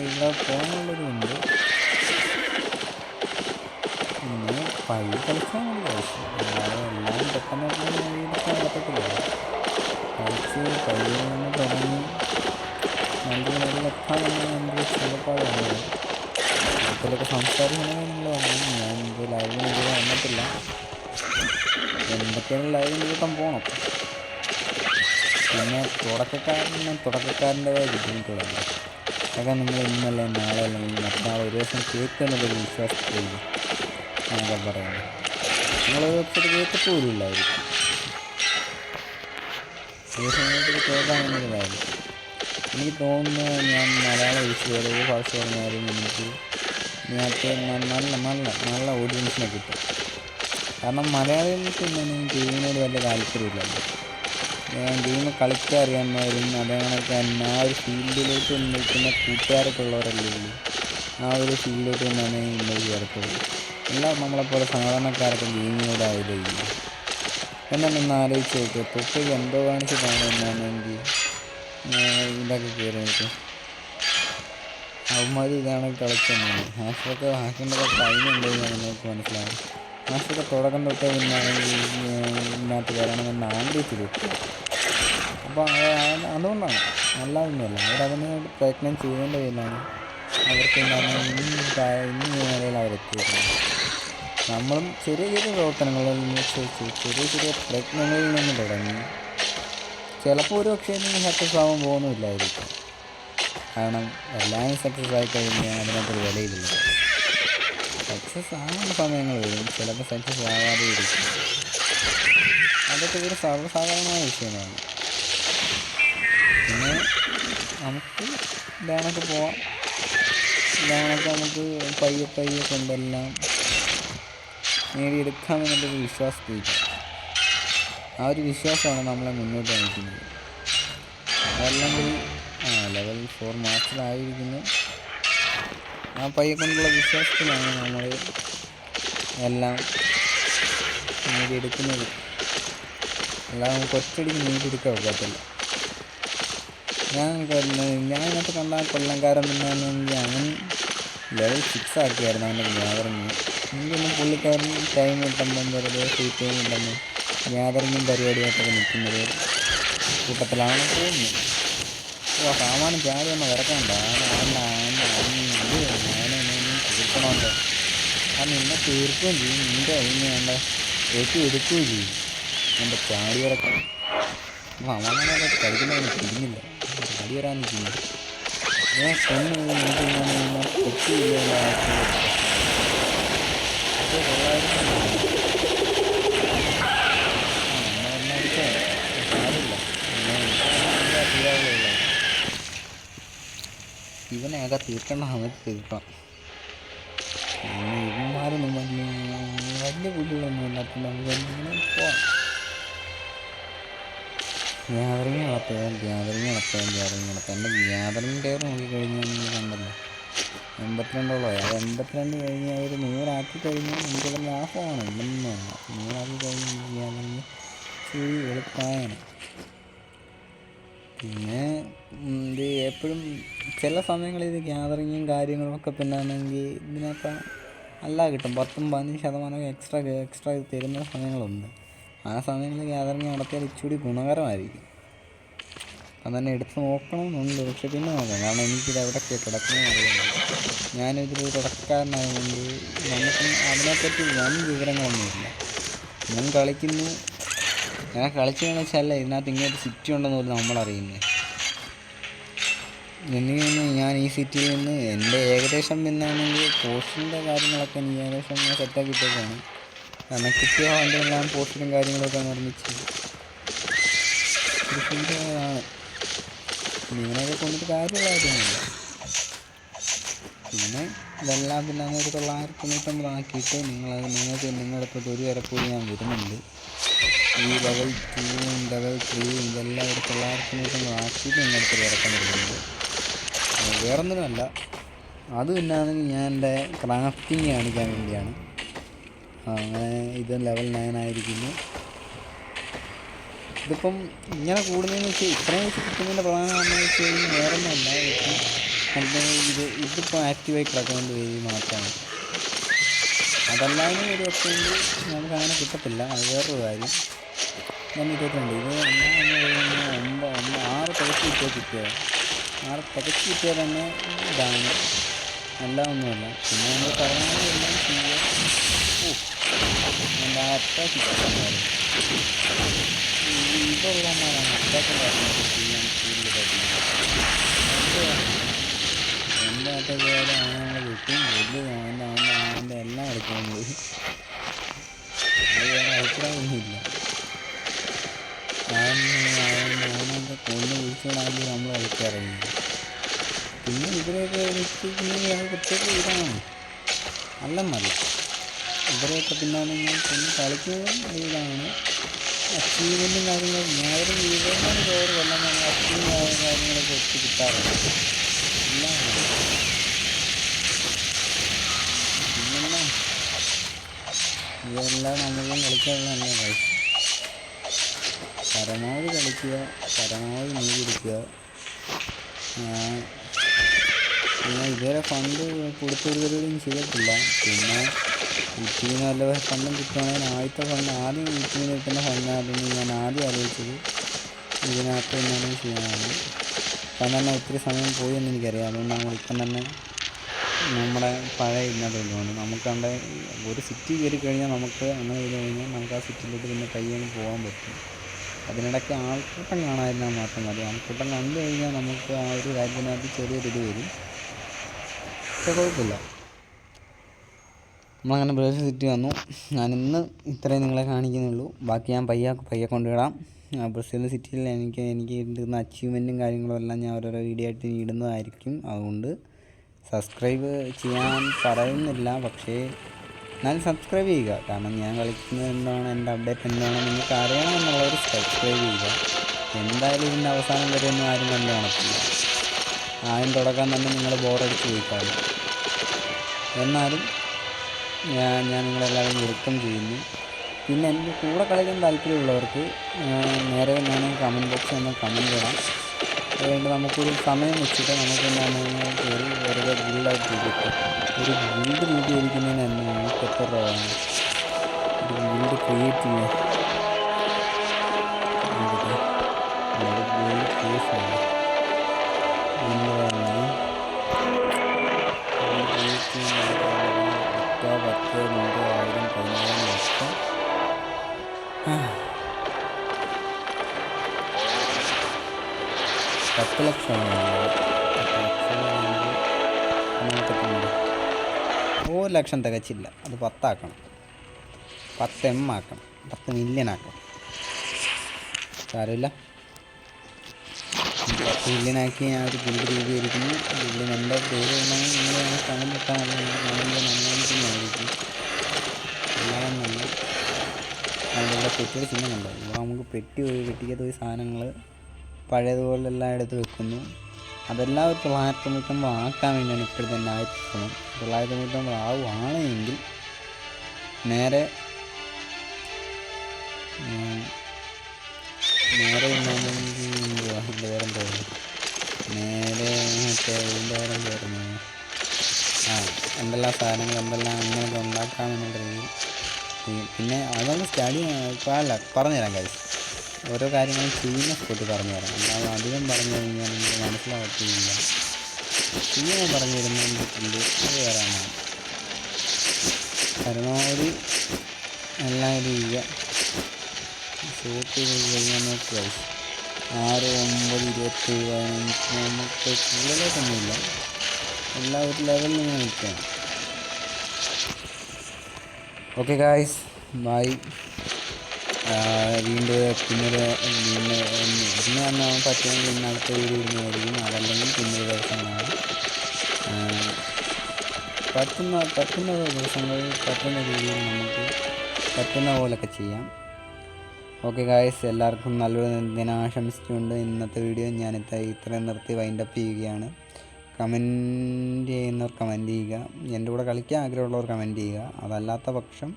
ഇവിടെ പോകാനുള്ളതുണ്ട്. പിന്നെ പഴയ കളിച്ചാൽ മതി ഗൈസ്. അല്ലാതെ എല്ലാം പെട്ടെന്ന് എടുക്കാൻ പറ്റത്തില്ല. കളിച്ച് പഴയ നിന്ന് തുടങ്ങി നല്ല നിലയിലെത്താമെന്ന് എൻ്റെ ചിലപ്പാടാണ്. ഇതിലൊക്കെ സംസാരിക്കണമെങ്കിൽ നിങ്ങൾ വരണം. ഞാൻ ഇത് ലൈവിന് ഇത് വന്നിട്ടില്ല. എന്തൊക്കെയാണ് ലൈവിന് കിട്ടാൻ പോകണം. പിന്നെ തുടക്കക്കാരൻ്റെതായ ബുദ്ധിമുട്ടുകളല്ല. അതൊക്കെ നിങ്ങൾ ഇന്നല്ലേ നാളെ അല്ലെങ്കിൽ മറ്റന്നാൾ ഒരു ദിവസം കേൾക്കുന്നുള്ളൊരു വിശ്വാസത്തിലേക്ക് ഞാനൊക്കെ പറയുന്നത്. നിങ്ങളൊരു വെബ്സൈറ്റ് കേൾക്കത്ത് പോലും ഇല്ലായിരിക്കും. ഈ സമയത്ത് കേൾക്കാമെന്നൊരു കാര്യം എനിക്ക് തോന്നുന്നു. ഞാൻ മലയാളം ഒഴിച്ച് വേറെ ഏത് ഭാഷ പറഞ്ഞാലും എനിക്ക് ഇതിനകത്ത് നല്ല ഓഡിയൻസിനെ കിട്ടും. കാരണം മലയാളികൾക്ക് ഇന്നും ഗെയിമിനോട് വലിയ താല്പര്യമില്ലല്ലോ. ഗെയിം കളിക്കാൻ അറിയാവുന്നവരും അതേകണക്ക് തന്നെ ആ ഒരു ഫീൽഡിലോട്ട് നിൽക്കുന്ന കൂട്ടുകാരൊക്കെ ഉള്ളവരല്ലേ ഉള്ളൂ. ആ ഒരു ഫീൽഡിലോട്ട് തന്നെയാണ് ഇൻവോൾവ് ചേർത്തുള്ളൂ. എല്ലാം നമ്മളെപ്പോലെ സാധാരണക്കാരൊക്കെ ഗെയിമിനോട് ആയില്ല. എന്നെ നിന്ന് ആലോചിച്ച് നോക്കുക. തൊട്ടേക്ക് എന്തോ കാണിച്ചിട്ടാണ് എന്നാണെങ്കിൽ ഇതൊക്കെ കയറി നിൽക്കും. അവന്മാർ ഇതാണ് കളിക്കുന്നത്. ഹാഷൊക്കെ ടൈമുണ്ടോ എന്ന് നിങ്ങൾക്ക് മനസ്സിലാവും. ഹാഷൊക്കെ തുടക്കം തൊട്ടേ ഇതിനകത്ത് വരണമെന്ന് ആഗ്രഹിച്ച് കിട്ടും. അപ്പോൾ അതുകൊണ്ടാണ്, അല്ലാതൊന്നുമല്ല. അവരതിന് പ്രയത്നം ചെയ്തതിൻ്റെ പേരിലാണ് അവർക്ക് ഇന്ന് ഈ നിലയിൽ അവരെത്തിയിരിക്കുന്നത്. നമ്മളും ചെറിയ പ്രവർത്തനങ്ങളിൽ ചെറിയ പ്രയത്നങ്ങളിൽ നിന്ന് തുടങ്ങി ചിലപ്പോൾ ഒരു പക്ഷേ സക്സസ് ആവാൻ പോകുന്നുമില്ലായിരിക്കും. കാരണം എല്ലാവരും സക്സസ് ആയി കഴിഞ്ഞാൽ അതിനകത്തൊരു വിലയില്ല. സക്സസ് ആവേണ്ട സമയങ്ങൾ വരും, ചിലപ്പോൾ സക്സസ് ആവാതെ ഇരിക്കും. അതൊക്കെ ഒരു സർവ്വസാധാരണമായ വിഷയമാണ്. പിന്നെ നമുക്ക് ഇതാണൊക്കെ പോവാം. ഇതാണൊക്കെ നമുക്ക് പയ്യെ കൊണ്ടെല്ലാം നേടിയെടുക്കാമെന്നുള്ളൊരു വിശ്വാസത്തിരിക്കും. ആ ഒരു വിശ്വാസമാണ് നമ്മളെ മുന്നോട്ട് നയിക്കുന്നത്. അതല്ലെങ്കിൽ ലെവൽ 4 മാസ്റ്ററായിരിക്കുന്നു. ആ പയ്യെ കൊണ്ടുള്ള വിശ്വാസത്തിലാണ് നമ്മൾ എല്ലാം നേടിയെടുക്കുന്നത്. അല്ലാതെ നമുക്ക് ഒറ്റയടിക്ക് നേടിയെടുക്കാൻ ഒക്കത്തില്ല. ഞാനതിനകത്ത് കണ്ട കൊല്ലംകാരൻ തന്നെയാണെങ്കിൽ അവൻ ലെവൽ 6 ആക്കിയായിരുന്നു അവൻ്റെ ഗ്യാതറിങ്. എനിക്കൊന്നും പുള്ളിക്കാരൻ ടൈം കിട്ടുമ്പം വെറുതെ ഫ്രീ ടൈം കിട്ടുമ്പോൾ ഗ്യാതറിങ്ങും പരിപാടിയായിട്ടൊക്കെ നിൽക്കുന്നത് കൂട്ടത്തിലാണ് പോകുന്നത്. സാമാനം ചാടി ഒന്ന് വിറക്കണ്ട. തീർക്കണമല്ലോ. നിന്നെ തീർക്കുകയും ചെയ്യും, നിൻ്റെ അതിന് വേണ്ട എടുക്കുകയും ചെയ്യും. എൻ്റെ ചാടി വിറക്കം സാമാനൊക്കെ കഴിക്കുന്നതിന് തിരിഞ്ഞില്ല, ചാടി വരാൻ നിൽക്കുന്നു. ഞാൻ കൊന്നു കിട്ടിയില്ല. ഇവനെയൊക്കെ തീർക്കേണ്ട സമയത്ത് തീർക്കണം. ഇവന്മാരൊന്നും വലിയ പുല്ലുകളൊന്നും ഇല്ലാത്തത് നമുക്ക് എന്തെങ്കിലും പോവാം. ഗ്യാതറിങ് നടത്തുക. എൻ്റെ ഗ്യാതറിങ് ടയർ നോക്കിക്കഴിഞ്ഞാൽ നിങ്ങൾ കണ്ടല്ലോ 82 അത് 82 കഴിഞ്ഞ് അവർ 100 ആക്കി കഴിഞ്ഞാൽ എനിക്കുള്ള ലാഭമാണ്. ഇല്ലെന്ന് വേണം 100 ആക്കി കഴിഞ്ഞാൽ ഗ്യാതറിങ് ശരി എളുപ്പമാണ്. പിന്നെ ഇത് എപ്പോഴും ചില സമയങ്ങളിൽ ഇത് ഗ്യാതറിങ്ങും കാര്യങ്ങളൊക്കെ പിന്നെ ആണെങ്കിൽ ഇതിനൊക്കെ നല്ല കിട്ടും. 10-15% എക്സ്ട്രാ തരുന്ന സമയങ്ങളുണ്ട്. ആ സമയങ്ങളിൽ ഗ്യാതറിങ് നടത്തിയാൽ ഇച്ചിരി ഗുണകരമായിരിക്കും. അത് തന്നെ എടുത്ത് നോക്കണമെന്നുണ്ട്. പക്ഷെ പിന്നെ നോക്കാം. കാരണം എനിക്കിത് എവിടെയൊക്കെ കിടക്കണമെന്ന് അറിയുന്നത്. ഞാനിതിൽ തുടക്കക്കാരനായതുകൊണ്ട് നമുക്ക് അതിനെപ്പറ്റി വൻ വിവരങ്ങളൊന്നുമില്ല. ഞാൻ കളിക്കുന്നു, ഞാൻ കളിച്ചതെന്ന് വെച്ചാൽ ഇതിനകത്ത് ഇങ്ങനൊരു സിറ്റി ഉണ്ടെന്ന് പോലും നമ്മളറിയുന്നത്. ഞാൻ ഈ സിറ്റിയിൽ നിന്ന് എൻ്റെ ഏകദേശം പിന്നാണെങ്കിൽ പോസ്റ്റിൻ്റെ കാര്യങ്ങളൊക്കെ എനിക്ക് ഏകദേശം ഞാൻ സെറ്റാക്കിയിട്ടൊക്കെയാണ്. കാരണം കിട്ടിയ വണ്ടിയെല്ലാം പോസ്റ്റിലും കാര്യങ്ങളൊക്കെ നിർമ്മിച്ച് കൃഷിയാണ്. ഇങ്ങനെയൊക്കെ കൊണ്ടിട്ട് കാര്യമുള്ളതായിട്ടൊന്നുമില്ല. പിന്നെ ഇതെല്ലാം പിന്നെ ഒരു 990 ആക്കിയിട്ട് നിങ്ങളുടെ അടുത്തോട്ട് ഒരു വരക്കൂടി ഞാൻ വരുന്നുണ്ട്. ഈ ലെവൽ 2 ലെവൽ 3 ഇതെല്ലാം ഒരു 990 ആക്കിയിട്ട് നിങ്ങളുടെ ഇറക്കാൻ വരുന്നുണ്ട്. വേറൊന്നിനുമല്ല, അത് പിന്നാണെങ്കിൽ ഞാൻ എൻ്റെ ക്രാഫ്റ്റിങ് കാണിക്കാൻ വേണ്ടിയാണ്. അങ്ങനെ ഇത് ലെവൽ 9 ആയിരിക്കുന്നു. ഇതിപ്പം ഇങ്ങനെ കൂടുന്നതെന്ന് വെച്ചാൽ ഇത്രയും വെച്ച് കിട്ടുന്നതിൻ്റെ പ്രധാന കാരണം വെച്ച് കഴിഞ്ഞാൽ വേറൊന്നുമല്ല, ഇതിപ്പോൾ ആക്റ്റീവായി കിടക്കുന്നതിൻ്റെ പേര് മാത്രമാണ്. അതല്ലാതെ ഒരു വെച്ചെങ്കിൽ നമുക്ക് അങ്ങനെ കിട്ടത്തില്ല. അത് വേറൊരു കാര്യം. ഞാൻ 22 ഇത് 6 തികച്ച് കിട്ടിയത് 6 തികച്ച് കിട്ടിയാൽ തന്നെ ഇതാണ്, അല്ല ഒന്നുമല്ല. പിന്നെ നമ്മൾ പരമാവധി എല്ലാം ചെയ്യുക. എൻ്റെ അറ്റാക്ക് ഇഷ്ടമായിരുന്നു. ഇതുള്ളമാരാണ് അറ്റാക്കിൻ്റെ കാര്യങ്ങളൊക്കെ ചെയ്യാൻ കൂടുതലായിട്ട്. എൻ്റെ അറ്റാക്ക് ആയാലും അങ്ങനെ കിട്ടും. വലിയ അവൻ്റെ എല്ലാം എടുക്കാൻ പോയി. അത് വേറെ അഭിപ്രായമൊന്നുമില്ല. അവനൊക്കെ കൊന്ന് കുഴിച്ചുകൊണ്ടാണെങ്കിൽ നമ്മൾ കളിക്കാറില്ല. പിന്നെ ഇവരെയൊക്കെ വെച്ചിട്ടുണ്ടെങ്കിൽ അത് പ്രത്യേക ഇതാണ്, അല്ലെന്നല്ല. ഇവരെയൊക്കെ പിന്നാണെങ്കിൽ കൊന്ന് കളിക്കുന്നതും ഇതാണ്. അച്ചീവ്മെൻറ്റും കാര്യങ്ങളും ഞാനും 20 കൊല്ലം അച്ചീവ് കാര്യങ്ങളൊക്കെ ഒത്തിരി കിട്ടാറുണ്ട്. എല്ലാം പിന്നെ ഇതെല്ലാം നമ്മളും കളിക്കാനുള്ള തന്നെ കഴിച്ചു. പരമാവധി കളിക്കുക, പരമാവധി നീതിയെടുക്കുക. പിന്നെ ഇതുവരെ ഫണ്ട് കൊടുത്തൊരു പരിപാടിയും ചെയ്തിട്ടില്ല. പിന്നെ യൂട്യൂബിന് വല്ല ഫണ്ടും കിട്ടുവാണെങ്കിൽ ആദ്യം യൂട്യൂബിന് കിട്ടുന്ന ഫണ്ടിനകത്തൊന്നും ഞാൻ ആദ്യം ആലോചിച്ചത് ഇതിനകത്ത് എന്താണ് ചെയ്യാനാണ്. ഇപ്പം തന്നെ ഒത്തിരി സമയം പോയി എന്ന് എനിക്കറിയാം. അതുകൊണ്ട് നമ്മളിപ്പം തന്നെ നമ്മുടെ പഴയ ഇതിനകത്തോട്ട് നമുക്കവിടെ ഒരു സിറ്റി കയറി കഴിഞ്ഞാൽ നമുക്ക് അങ്ങനെ ചെയ്ത് കഴിഞ്ഞാൽ നമുക്ക് ആ സിറ്റിയിലോട്ട് പിന്നെ പയ്യെ പോകാൻ പറ്റും. അതിനിടയ്ക്ക് ആൾക്കൂട്ടം കാണാതിരുന്നാൽ മാത്രം മതി. ആൾക്കൂട്ടം കണ്ടു കഴിഞ്ഞാൽ നമുക്ക് ആ ഒരു കാര്യത്തിനകത്ത് ചെറിയൊരിത് വരും. പക്ഷെ കുഴപ്പമില്ല. നമ്മളങ്ങനെ ബ്രേസ് സിറ്റി വന്നു. ഞാനിന്ന് ഇത്രയും നിങ്ങളെ കാണിക്കുന്നുള്ളൂ. ബാക്കി ഞാൻ പയ്യെ കൊണ്ടുവിടാം. ബ്രസീൽ സിറ്റിയിൽ എനിക്ക് കിട്ടുന്ന അച്ചീവ്മെൻറ്റും കാര്യങ്ങളും എല്ലാം ഞാൻ ഓരോരോ വീഡിയോ ആയിട്ട് ഇടുന്നതായിരിക്കും. അതുകൊണ്ട് സബ്സ്ക്രൈബ് ചെയ്യാൻ പറയുന്നില്ല, പക്ഷേ എന്നാലും സബ്സ്ക്രൈബ് ചെയ്യുക. കാരണം ഞാൻ കളിക്കുന്നത് എന്താണ്, എൻ്റെ അപ്ഡേറ്റ് എന്താണ് നിങ്ങൾക്ക് അറിയണമെന്നുള്ളവർ സബ്സ്ക്രൈബ് ചെയ്യുക. എന്തായാലും ഇതിൻ്റെ അവസാനം വരെ ഒന്നും ആരും കണ്ടു കാണത്തില്ല. ആദ്യം തുടക്കം തന്നെ നിങ്ങൾ ബോറടിച്ച് പോയിക്കാളും. എന്നാലും ഞാൻ നിങ്ങളെല്ലാവരും വെൽക്കം ചെയ്യുന്നു. പിന്നെ എൻ്റെ കൂടെ കളിക്കാൻ താല്പര്യമുള്ളവർക്ക് നേരെ ഞാൻ കമൻറ്റ് ബോക്സിൽ ഒന്ന് കമൻറ്റ് ഇടാം. അതുകൊണ്ട് നമുക്കൊരു സമയം വെച്ചിട്ട് നമുക്ക് എന്താണ് കയറി വെറുതെ ഗിൽഡായിട്ട് ചെയ്തിട്ട് ഒരു ഗിൽഡ് രൂപീകരിക്കുന്നതിന് തന്നെ നമുക്ക് എത്ര രൂപ വേണം ഒരു ഗിൽഡ് ക്രിയേറ്റ് ചെയ്യാൻ? ഗിൽഡ് ക്രിയേഷൻ എന്താ പറഞ്ഞാൽ 10, 100, 1000, 15 ലക്ഷം 10 ലക്ഷമാണ്. 1 ലക്ഷം തികച്ചില്ല, അത് 10 ആക്കണം, 10 M ആക്കണം, 10 മില്യൺ ആക്കണം. സാരമില്ല, 10 മില്യനാക്കി ഞാൻ ഒരു ഗിൽഡ് രൂപീകരിക്കുന്നു. ഗിൽഡിന് എൻ്റെ പേര് ഉണ്ടെങ്കിൽ നിങ്ങൾ കമൻറ്റ് ഇട്ടാൽ മതി. നന്നായിരിക്കും. എല്ലാം നല്ല അതിലുള്ള പെട്ടിയുടെ ചിഹ്നം കണ്ടോ? ഇവിടെ നമുക്ക് പെട്ടിക്കകത്ത് പോയി സാധനങ്ങൾ പഴയതുപോലെ എല്ലാം എടുത്ത് വെക്കുന്നു. അതെല്ലാം ഒരു 999 ആക്കാൻ വേണ്ടിയാണ് ഇപ്പോഴത്തെ എൻ്റെ ശ്രമം. 999 ആവുകയാണെങ്കിൽ നേരെ എൻ്റെ പേരം തോന്നുന്നു നേരെ ഇതിൻ്റെ പേരം കയറുന്നു. എന്തെല്ലാം സാധനങ്ങൾ എന്തെല്ലാം അങ്ങനെയൊക്കെ ഉണ്ടാക്കാമെന്നുള്ള രീതിയിൽ. പിന്നെ അതൊന്ന് സ്റ്റഡി അല്ല പറഞ്ഞുതരാം കാര്യം, ഓരോ കാര്യങ്ങളും ചെയ്യുന്ന സ്പോട്ട് പറഞ്ഞുതരാം. അല്ലാതെ അധികം പറഞ്ഞു കഴിഞ്ഞാൽ നിങ്ങൾക്ക് മനസ്സിലാകത്തില്ല. ചെയ്യുമ്പോൾ പറഞ്ഞു തരുന്നുണ്ട്, അത് വേറാണ്. പരമാവധി എല്ലാം ഇത് ചെയ്യുക. ഷൂട്ട് ചെയ്ത് കഴിഞ്ഞാൽ നോക്കുക. 6, 9, 27, 15 നമുക്ക് കൂടുതലായിട്ടൊന്നുമില്ല. എല്ലാ ഒരു ലെവലിൽ ഇങ്ങനെ നിൽക്കുകയാണ്. Okay guys, bye. വീണ്ടും ഇന്ന് തന്നെ പറ്റുമെങ്കിൽ ഇന്ന് അടുത്ത വീഡിയോ ഇടുന്നതായിരിക്കും. അതല്ലെങ്കിൽ പിന്നൊരു ദിവസമാണ്. പറ്റുന്ന ദിവസങ്ങളിൽ പറ്റുന്ന രീതിയിൽ നമുക്ക് പറ്റുന്ന പോലൊക്കെ ചെയ്യാം. ഓക്കെ ഗായ്സ്, എല്ലാവർക്കും നല്ലൊരു ദിനം ആശംസിച്ചുകൊണ്ട് ഇന്നത്തെ വീഡിയോ ഞാൻ ഇത്രയും നിർത്തി വൈൻഡപ്പ് ചെയ്യുകയാണ്. കമൻറ്റ് ചെയ്യുന്നവർ കമൻറ്റ് ചെയ്യുക. എൻ്റെ കൂടെ കളിക്കാൻ ആഗ്രഹമുള്ളവർ കമൻറ്റ് ചെയ്യുക. അതല്ലാത്ത പക്ഷം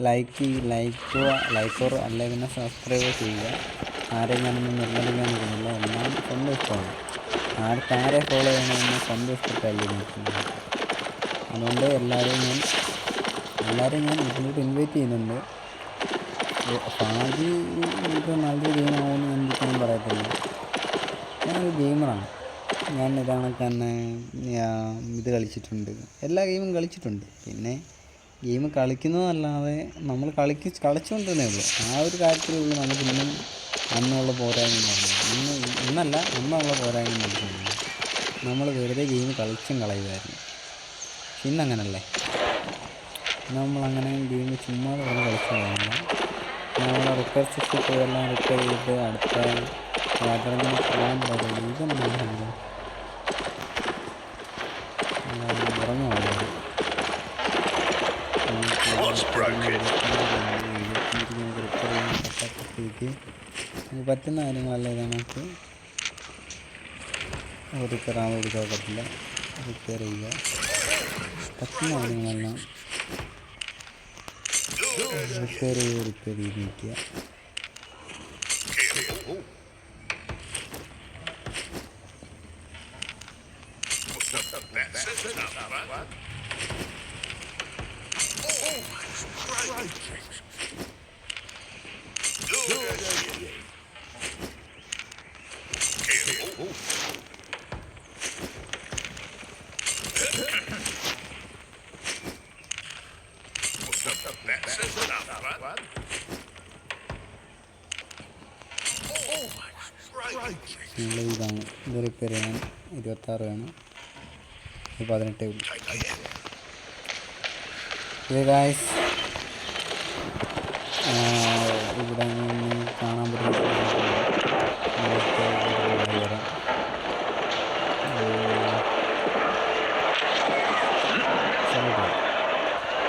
ലൈക്കോ അല്ലെങ്കിൽ പിന്നെ സബ്സ്ക്രൈബ് ചെയ്യുക. ആരെയും ഞാനൊന്നും നിർബന്ധിക്കാൻ നിൽക്കുന്നില്ല, എല്ലാം സ്വന്തം ഇഷ്ടമാണ്. ആരെ ഫോളോ ചെയ്യണമെന്ന് സ്വന്തം ഇഷ്ടത്തല്ലേ നിൽക്കുന്നത്. അതുകൊണ്ട് എല്ലാവരെയും ഞാൻ ഇതിലോട്ട് ഇൻവൈറ്റ് ചെയ്യുന്നുണ്ട്. ഭാഗ്യം ഇത് നല്ലൊരു ഗെയിമാവുമെന്ന് ഞാൻ പറയത്തില്ല. ഞാനൊരു ഗെയിമറാണ്. ഞാൻ ഇതാണൊക്കെ തന്നെ ഇത് കളിച്ചിട്ടുണ്ട്, എല്ലാ ഗെയിമും കളിച്ചിട്ടുണ്ട്. പിന്നെ ഗെയിം കളിക്കുന്നതല്ലാതെ നമ്മൾ കളിച്ചുകൊണ്ടിരുന്നേ ഉള്ളൂ. ആ ഒരു കാര്യത്തിലുള്ളൂ നമുക്ക് അന്നുള്ള പോരായ്മ എന്ന് പറഞ്ഞത്. അന്നുള്ള പോരായ്മ എന്ന് നമ്മൾ വെറുതെ ഗെയിം കളിച്ചും കളയുമായിരുന്നു. ഇന്നങ്ങനല്ലേ, നമ്മളങ്ങനെ ഗെയിം ചുമ്മാ പോലെ കളിച്ചു കളയുന്നില്ല. നമ്മൾ റിപ്പയർ സെക്ഷൻ പോയെല്ലാം റിപ്പയർ ചെയ്ത് അടുത്ത യാത്രകളിൽ പോകാൻ പറ്റും. ഇതെന്താണ് ഉറങ്ങുവാണ്. പറ്റുന്ന കാര്യങ്ങളല്ല നമുക്ക് റിപ്പയർ ആവാൻ കൊടുക്കത്തില്ല. റിപ്പയർ ചെയ്യുക, പറ്റുന്ന കാര്യങ്ങളെല്ലാം റിപ്പയർ ചെയ്ത് നിൽക്കുക. ഇതാണ് ഇത് റിപ്പയർ ചെയ്യാൻ 26 വേണം, 18 ഉള്ളൂ. ഇത് ഗായ്സ് ഇവിടെ കാണാൻ പറ്റുന്ന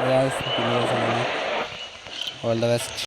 ഗൈസ്, പിന്നെ ഓൾ ദ ബെസ്റ്റ്.